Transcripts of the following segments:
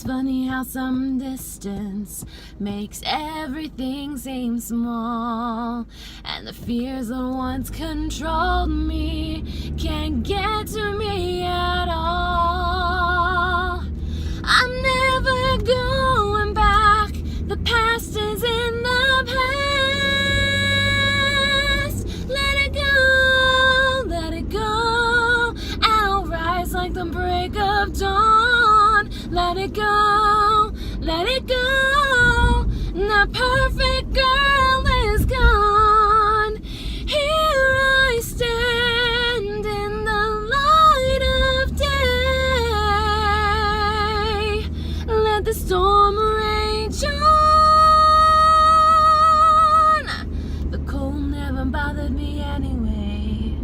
It's funny how some distance makes everything seem small, and the fears that once controlled me can't get to me at all. I'm never going back, the past is in the past. Let it go, I'll rise like the break of dawn. Let it go, that perfect girl is gone. Here I stand in the light of day. Let the storm rage on. The cold never bothered me anyway.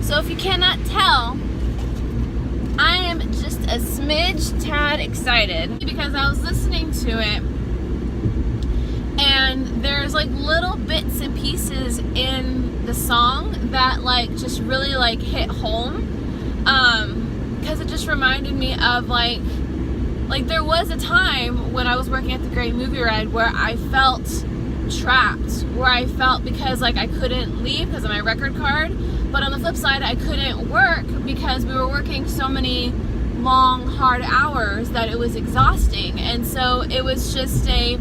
So if you cannot tell, I am just a smidge tad excited because I was listening to it, and there's like little bits and pieces in the song that like just really like hit home, because it just reminded me of like there was a time when I was working at the Great Movie Ride where I felt trapped, where I felt because like I couldn't leave because of my record card. But on the flip side, I couldn't work because we were working so many long, hard hours that it was exhausting. And so it was just a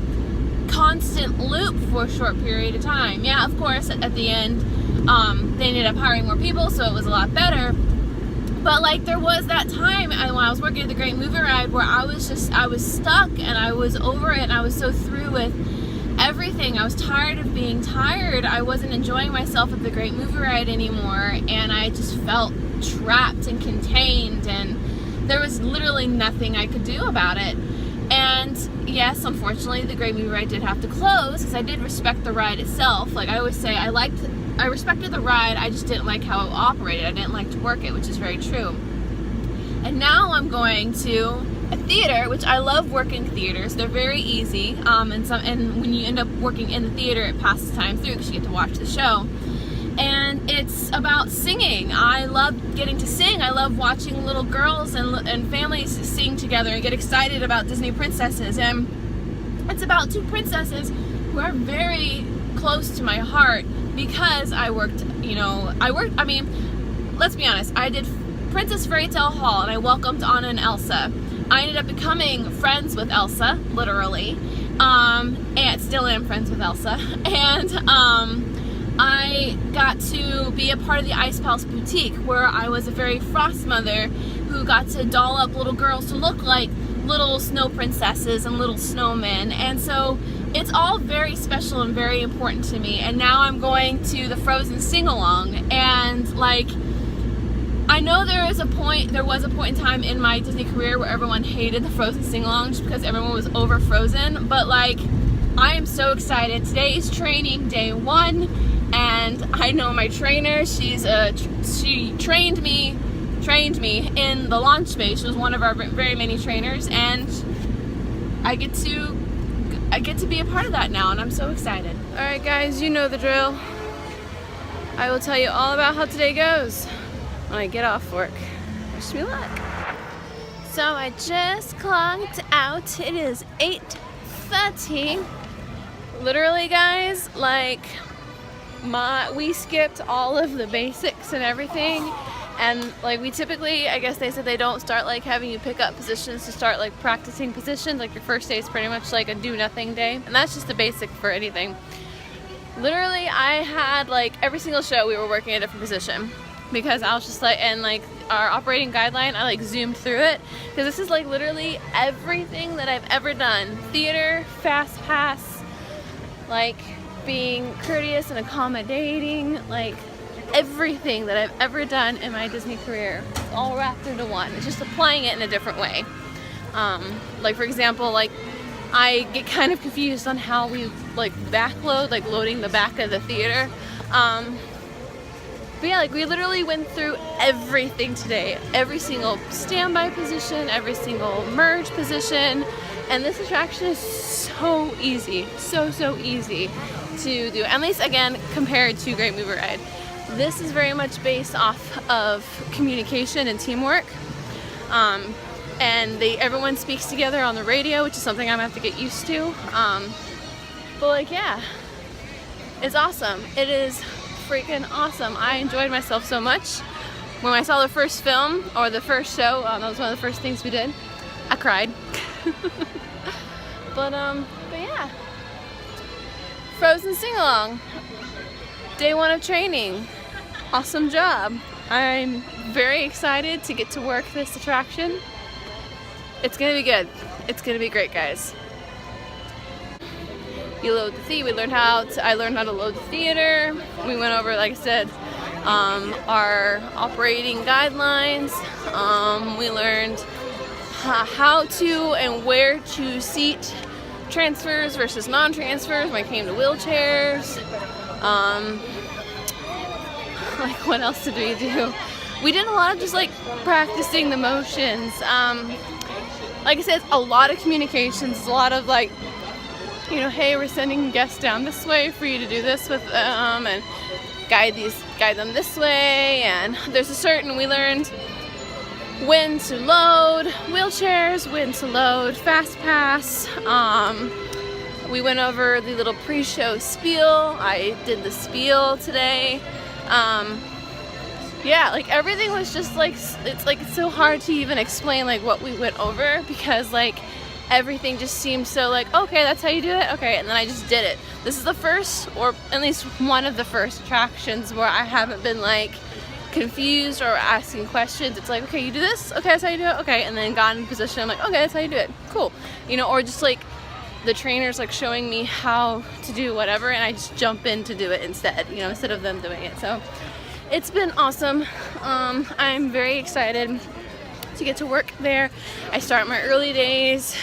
constant loop for a short period of time. Yeah, of course, at the end, they ended up hiring more people, so it was a lot better. But like there was that time when I was working at the Great Movie Ride where I was stuck and I was over it and I was so through with everything. I was tired of being tired. I wasn't enjoying myself at the Great Movie Ride anymore, and I just felt trapped and contained, and there was literally nothing I could do about it. And yes, unfortunately, the Great Movie Ride did have to close because I did respect the ride itself. Like I always say, I respected the ride, I just didn't like how it operated. I didn't like to work it, which is very true. And now I'm going to a theater, which I love working theaters. They're very easy, and when you end up working in the theater, it passes time through because you get to watch the show. And it's about singing. I love getting to sing. I love watching little girls and families sing together and get excited about Disney princesses. And it's about two princesses who are very close to my heart because I mean, let's be honest, I did Princess Fairy Tale Hall and I welcomed Anna and Elsa. I ended up becoming friends with Elsa, literally, and still am friends with Elsa, and I got to be a part of the Ice Palace Boutique, where I was a very frost mother who got to doll up little girls to look like little snow princesses and little snowmen, and so it's all very special and very important to me. And now I'm going to the Frozen sing-along, and like, I know there was a point in time in my Disney career where everyone hated the Frozen sing-along just because everyone was over Frozen, but like, I am so excited. Today is training day 1, and I know my trainer. She trained me in the launch space. She was one of our very many trainers, and I get to be a part of that now, and I'm so excited. All right, guys, you know the drill. I will tell you all about how today goes when I get off work. Wish me luck. So I just clocked out. It is 8:30. Literally, guys, like we skipped all of the basics and everything, and like we typically, I guess they said they don't start like having you pick up positions to start like practicing positions. Like your first day is pretty much like a do nothing day, and that's just the basic for anything. Literally, I had like every single show we were working a different position, because I was just like, and like our operating guideline, I like zoomed through it because this is like literally everything that I've ever done. Theater, fast pass, like being courteous and accommodating, like everything that I've ever done in my Disney career, all wrapped into one. It's just applying it in a different way. Like for example, like I get kind of confused on how we like backload, like loading the back of the theater. But yeah, like we literally went through everything today. Every single standby position, every single merge position, And this attraction is so easy, so easy to do, at least again compared to Great Movie Ride. This is very much based off of communication and teamwork, and everyone speaks together on the radio, which is something I'm gonna have to get used to. But like, yeah, it's awesome. It is freaking awesome. I enjoyed myself so much. When I saw the first film or the first show, that was one of the first things we did. I cried. But yeah, Frozen sing-along, day 1 of training, awesome job. I'm very excited to get to work this attraction. It's gonna be good. It's gonna be great, guys. You load the theater. I learned how to load the theater. We went over, like I said, our operating guidelines. We learned how to and where to seat transfers versus non-transfers when it came to wheelchairs. Like, what else did we do? We did a lot of just like practicing the motions. Like I said, a lot of communications, a lot of like, you know, hey, we're sending guests down this way for you to do this with them, and guide them this way. And we learned when to load wheelchairs, when to load fast pass. We went over the little pre-show spiel. I did the spiel today. Yeah, like everything was just like, it's so hard to even explain like what we went over, because like everything just seemed so like, okay, that's how you do it, okay, and then I just did it. This is the first, or at least one of the first attractions where I haven't been like confused or asking questions. It's like, okay, you do this, okay, that's how you do it, okay, and then got in position, I'm like, okay, that's how you do it, cool, you know, or just like the trainers like showing me how to do whatever, and I just jump in to do it instead, you know, instead of them doing it. So it's been awesome. I'm very excited to get to work there. I start my early days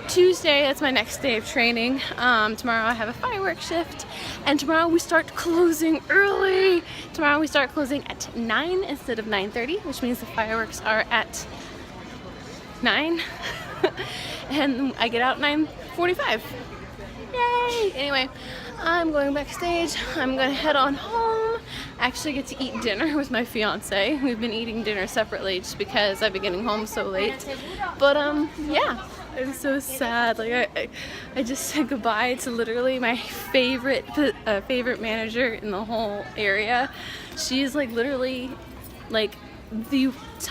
Tuesday. That's my next day of training. Tomorrow I have a fireworks shift, and tomorrow we start closing early. Tomorrow we start closing at 9 instead of 9:30, which means the fireworks are at 9 and I get out 9:45. Yay! Anyway, I'm going backstage. I'm gonna head on home. I actually get to eat dinner with my fiance. We've been eating dinner separately just because I've been getting home so late. But yeah, it's so sad. Like I just said goodbye to literally my favorite manager in the whole area. She's like literally like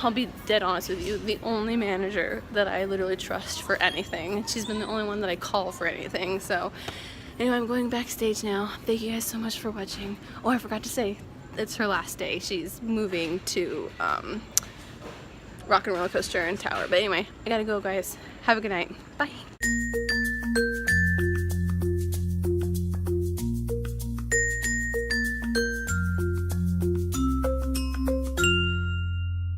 I'll be dead honest with you, the only manager that I literally trust for anything. She's been the only one that I call for anything. So anyway, I'm going backstage now. Thank you guys so much for watching. Oh, I forgot to say, it's her last day. She's moving to Rock and Roller Coaster and Tower. But anyway, I gotta go, guys. Have a good night. Bye.